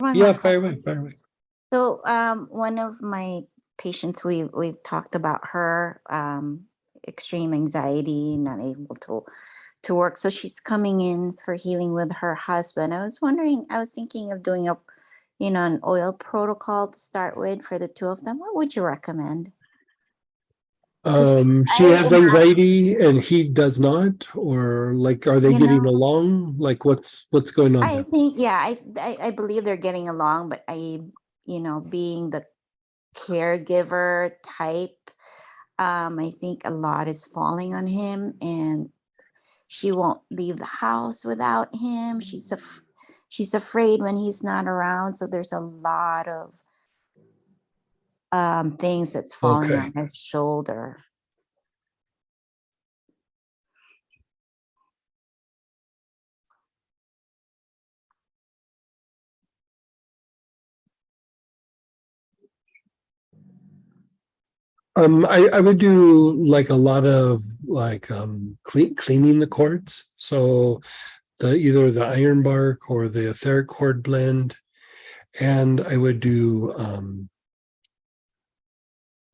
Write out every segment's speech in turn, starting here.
one more Yeah, fire question. away, fire away. So, one of my patients, we've talked about her extreme anxiety, not able to work. So she's coming in for healing with her husband. I was thinking of doing an oil protocol to start with for the two of them. What would you recommend? Because She has anxiety and he does not, or like, are they you getting know, along? Like, what's going on I there? think, yeah, I believe they're getting along, but being the caregiver type, I think a lot is falling on him, and she won't leave the house without him. She's afraid when he's not around, so there's a lot of things that's falling Okay. on her shoulder. I would do like a lot of like cleaning the cords. So the either the iron bark or the etheric cord blend, and I would do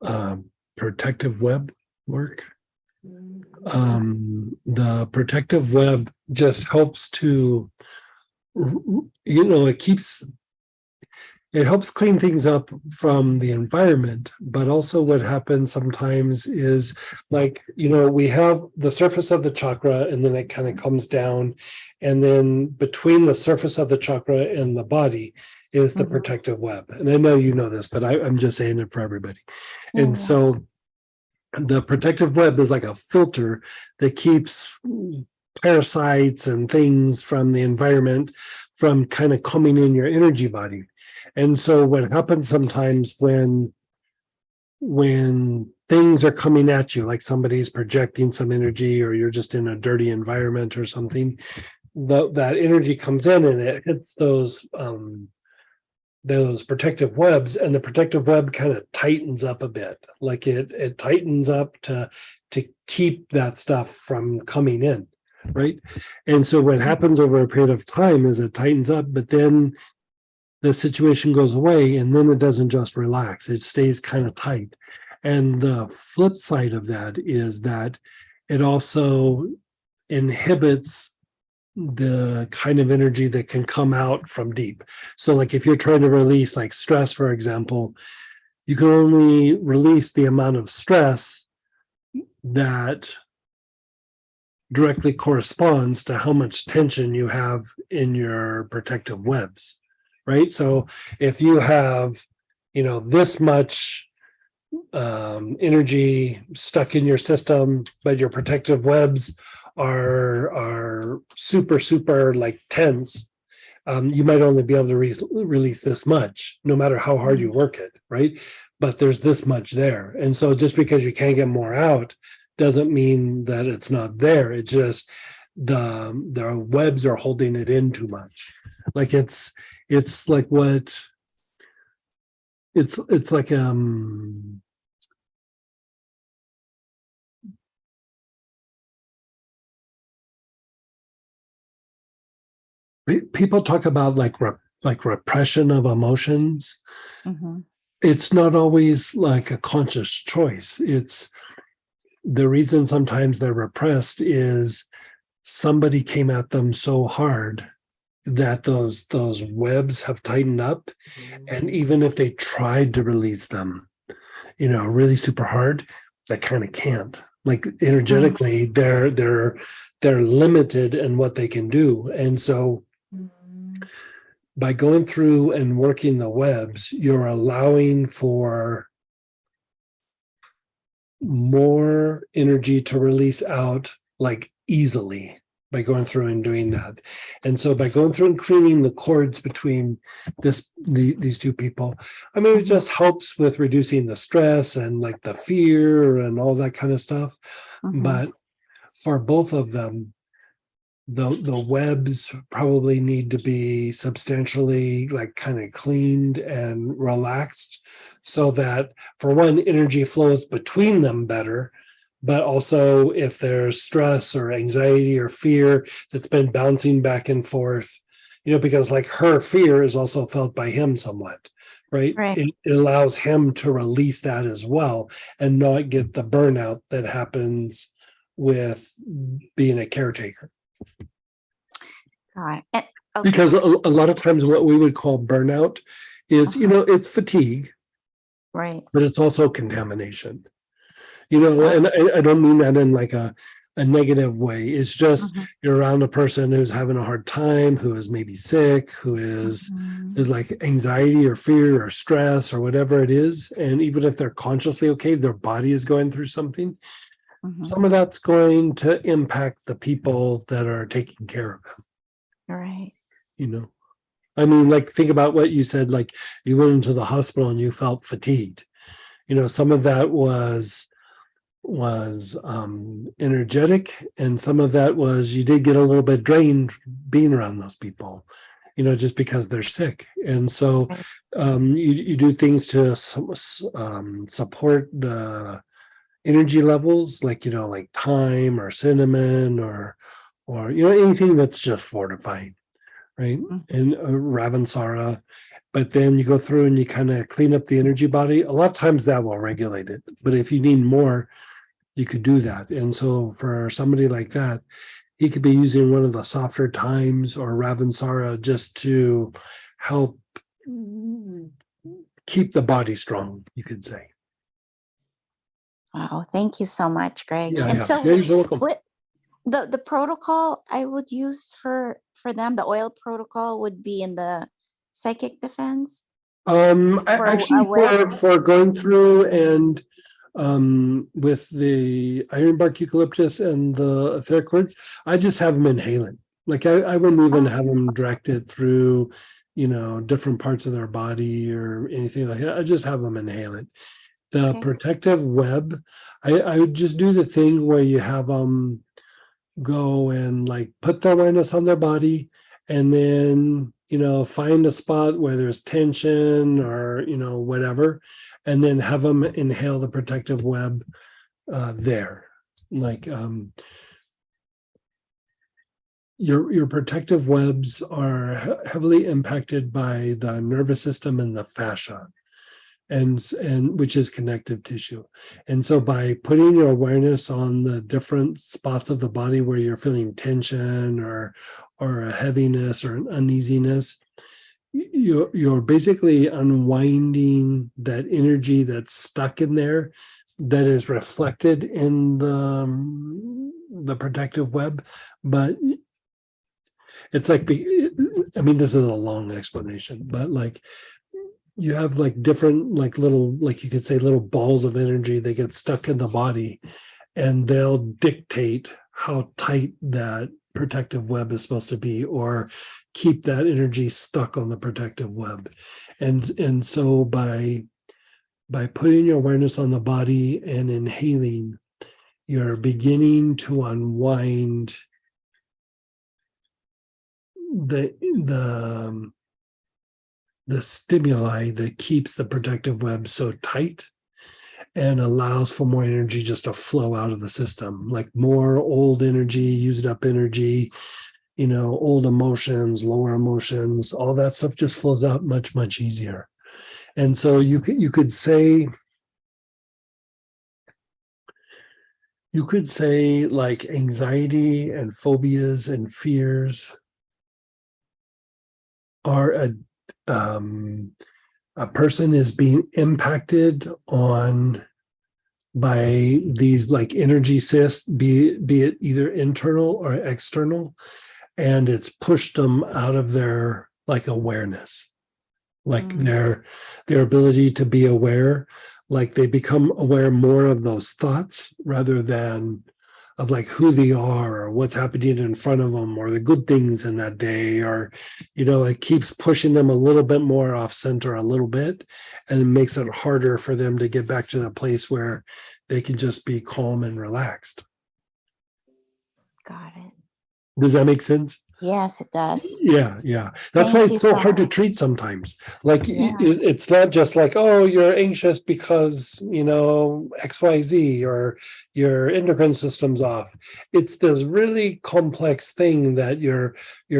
uh, protective web work. The protective web just helps to, it helps clean things up from the environment, but also what happens sometimes is like, we have the surface of the chakra and then it kind of comes down. And then between the surface of the chakra and the body is the protective web. And I know you know this, but I'm just saying it for everybody. And so the protective web is like a filter that keeps parasites and things from the environment from kind of coming in your energy body. And so what happens sometimes when things are coming at you, like somebody's projecting some energy or you're just in a dirty environment or something, that energy comes in and it hits those protective webs, and the protective web kind of tightens up a bit. Like it tightens up to keep that stuff from coming in, right? And so what happens over a period of time is it tightens up, but then the situation goes away and then it doesn't just relax, it stays kind of tight. And the flip side of that is that it also inhibits the kind of energy that can come out from deep. So like if you're trying to release like stress, for example, you can only release the amount of stress that directly corresponds to how much tension you have in your protective webs, right? So if you have, this much energy stuck in your system, but your protective webs are super like tense, you might only be able to release this much, no matter how hard you work it, right? But there's this much there, and so just because you can't get more out doesn't mean that it's not there. It's just the webs are holding it in too much. Like it's like what it's like people talk about like repression of emotions. It's not always like a conscious choice. It's the reason sometimes they're repressed is somebody came at them so hard that those webs have tightened up, and even if they tried to release them, really super hard, they kind of can't. Like energetically, they're limited in what they can do, and so by going through and working the webs, you're allowing for more energy to release out like easily by going through and doing that. And so by going through and cleaning the cords between these two people, I mean, it just helps with reducing the stress and like the fear and all that kind of stuff. But for both of them, the webs probably need to be substantially like kind of cleaned and relaxed so that, for one, energy flows between them better, but also if there's stress or anxiety or fear that's been bouncing back and forth, because like her fear is also felt by him somewhat, right? Right. It allows him to release that as well and not get the burnout that happens with being a caretaker. All right. Okay. Because a lot of times what we would call burnout is, it's fatigue, Right. but it's also contamination. And I don't mean that in like a negative way. It's just you're around a person who's having a hard time, who is maybe sick, who is like anxiety or fear or stress or whatever it is. And even if they're consciously okay, their body is going through something. Some of that's going to impact the people that are taking care of them. Right. I mean, like, think about what you said, like you went into the hospital and you felt fatigued. Some of that was energetic, and some of that was you did get a little bit drained being around those people, just because they're sick. And so you do things to support the energy levels, like like thyme or cinnamon or anything that's just fortifying, right? And Ravensara. But then you go through and you kind of clean up the energy body. A lot of times that will regulate it. But if you need more, you could do that. And so for somebody like that, he could be using one of the softer thymes or Ravensara just to help keep the body strong, you could say. Wow. Thank you so much, Greg. Yeah, And yeah. so Yeah, you're welcome. what the protocol I would use for them, the oil protocol, would be in the psychic defense? Actually, for going through and with the ironbark eucalyptus and the etheric quartz, I just have them inhaling. Like I wouldn't even have them directed through, different parts of their body or anything like that. I just have them inhaling. The protective web, I would just do the thing where you have them go and like put the awareness on their body, and then find a spot where there's tension or whatever, and then have them inhale the protective web there. Like your protective webs are heavily impacted by the nervous system and the fascia, and which is connective tissue. And so by putting your awareness on the different spots of the body where you're feeling tension or a heaviness or an uneasiness, you're basically unwinding that energy that's stuck in there, that is reflected in the protective web. But it's like, I mean, this is a long explanation, but like you have like different, like little, like you could say little balls of energy that get stuck in the body, and they'll dictate how tight that protective web is supposed to be, or keep that energy stuck on the protective web. And so by putting your awareness on the body and inhaling, you're beginning to unwind the stimuli that keeps the protective web so tight and allows for more energy just to flow out of the system, like more old energy, used up energy, old emotions, lower emotions, all that stuff just flows out much, much easier. And so you could say like anxiety and phobias and fears are a person is being impacted on by these like energy cysts, be it either internal or external, and it's pushed them out of their like awareness, like their ability to be aware. Like they become aware more of those thoughts rather than of like who they are or what's happening in front of them or the good things in that day, or it keeps pushing them a little bit more off center a little bit, and it makes it harder for them to get back to the place where they can just be calm and relaxed. Got it. Does that make sense? Yes, it does. Yeah. That's why Thank you it's so so hard to much. treat sometimes. Like Yeah. it's not just like, oh, you're anxious because, XYZ or your endocrine system's off. It's this really complex thing that you're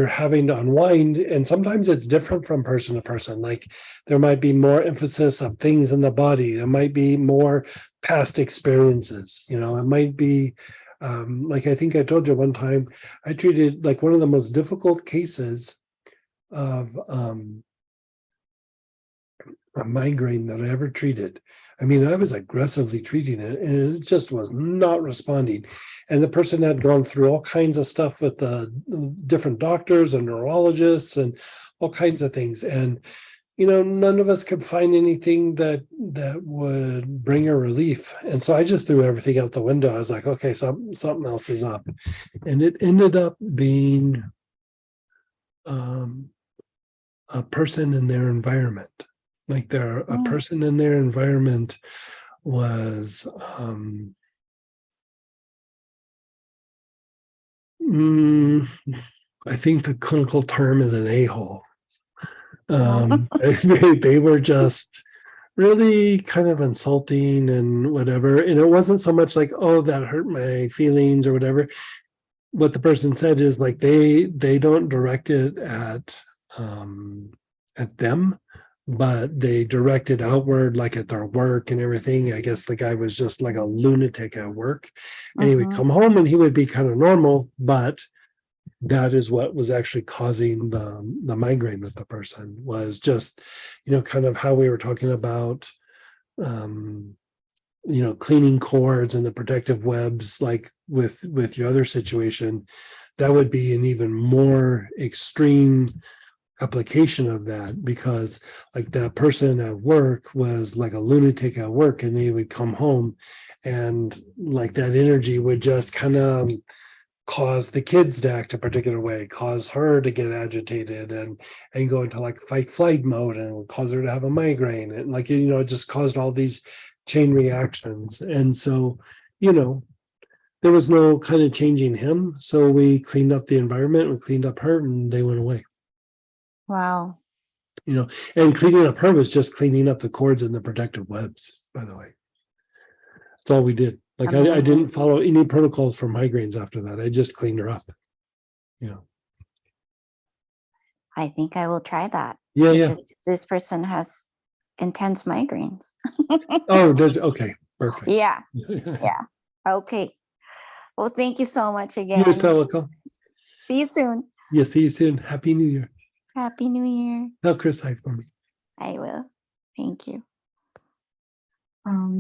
having to unwind. And sometimes it's different from person to person. Like there might be more emphasis of things in the body. There might be more past experiences. It might be like I think I told you one time, I treated like one of the most difficult cases of a migraine that I ever treated. I mean, I was aggressively treating it and it just was not responding. And the person had gone through all kinds of stuff with the different doctors and neurologists and all kinds of things. And none of us could find anything that would bring her relief. And so I just threw everything out the window. I was like, okay, something else is up. And it ended up being a person in their environment. Like a person in their environment was I think the clinical term is an a-hole. They were just really kind of insulting and whatever. And it wasn't so much like, oh, that hurt my feelings or whatever. What the person said is like they don't direct it at them, but they direct it outward, like at their work and everything. I guess the guy was just like a lunatic at work, and he would come home and he would be kind of normal, but that is what was actually causing the migraine with the person, was just kind of how we were talking about cleaning cords and the protective webs, like with your other situation. That would be an even more extreme application of that, because like that person at work was like a lunatic at work, and they would come home and like that energy would just kind of cause the kids to act a particular way, cause her to get agitated and go into like fight flight mode, and cause her to have a migraine, and like it just caused all these chain reactions. And so there was no kind of changing him, so we cleaned up the environment, we cleaned up her, and they went away. Wow. And cleaning up her was just cleaning up the cords and the protective webs, by the way. That's all we did. Like I didn't follow any protocols for migraines after that. I just cleaned her up. I think I will try that. Yeah. This person has intense migraines. Oh, okay. Perfect. Yeah. Okay. Well, thank you so much again. You're so welcome. See you soon. Yeah, see you soon. Happy New Year. Happy New Year. Tell Chris hi for me. I will. Thank you.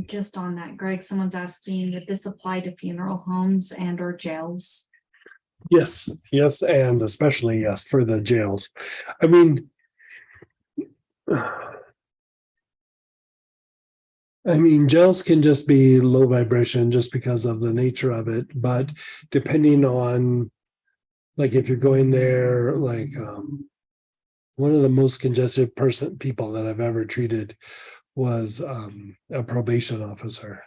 Just on that, Greg, someone's asking, did this apply to funeral homes and or jails? Yes, and especially yes for the jails. I mean, jails can just be low vibration just because of the nature of it. But depending on, like, if you're going there, like, one of the most congested people that I've ever treated was a probation officer,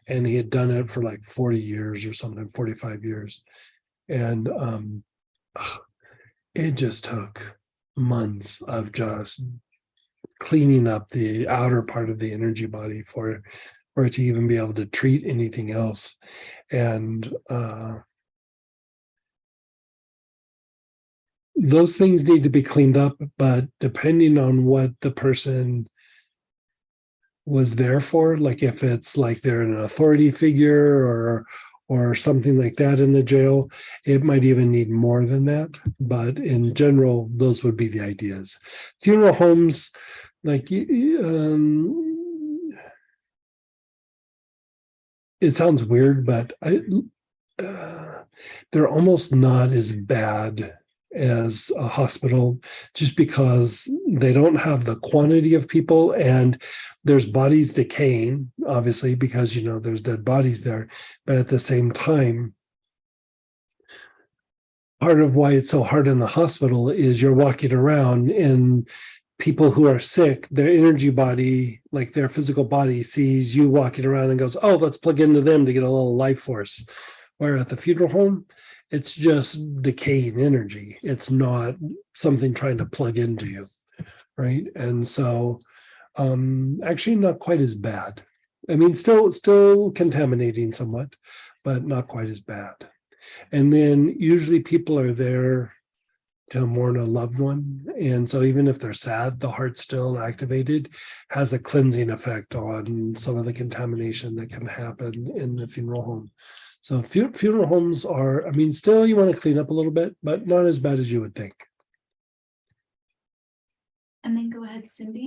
and he had done it for like 40 years or something, 45 years. And it just took months of just cleaning up the outer part of the energy body for it to even be able to treat anything else. And those things need to be cleaned up, but depending on what the person was there for, like if it's like they're an authority figure or something like that in the jail, it might even need more than that. But in general, those would be the ideas. Funeral homes, like, it sounds weird, but they're almost not as bad as a hospital, just because they don't have the quantity of people, and there's bodies decaying, obviously, because there's dead bodies there. But at the same time, part of why it's so hard in the hospital is you're walking around, and people who are sick, their energy body, like their physical body, sees you walking around and goes, oh, let's plug into them to get a little life force. Where at the funeral home, It's just decaying energy. It's not something trying to plug into you, right? And so actually not quite as bad. I mean, still contaminating somewhat, but not quite as bad. And then usually people are there to mourn a loved one. And so even if they're sad, the heart's still activated, has a cleansing effect on some of the contamination that can happen in the funeral home. So funeral homes are, I mean, still you want to clean up a little bit, but not as bad as you would think. And then go ahead, Cindy.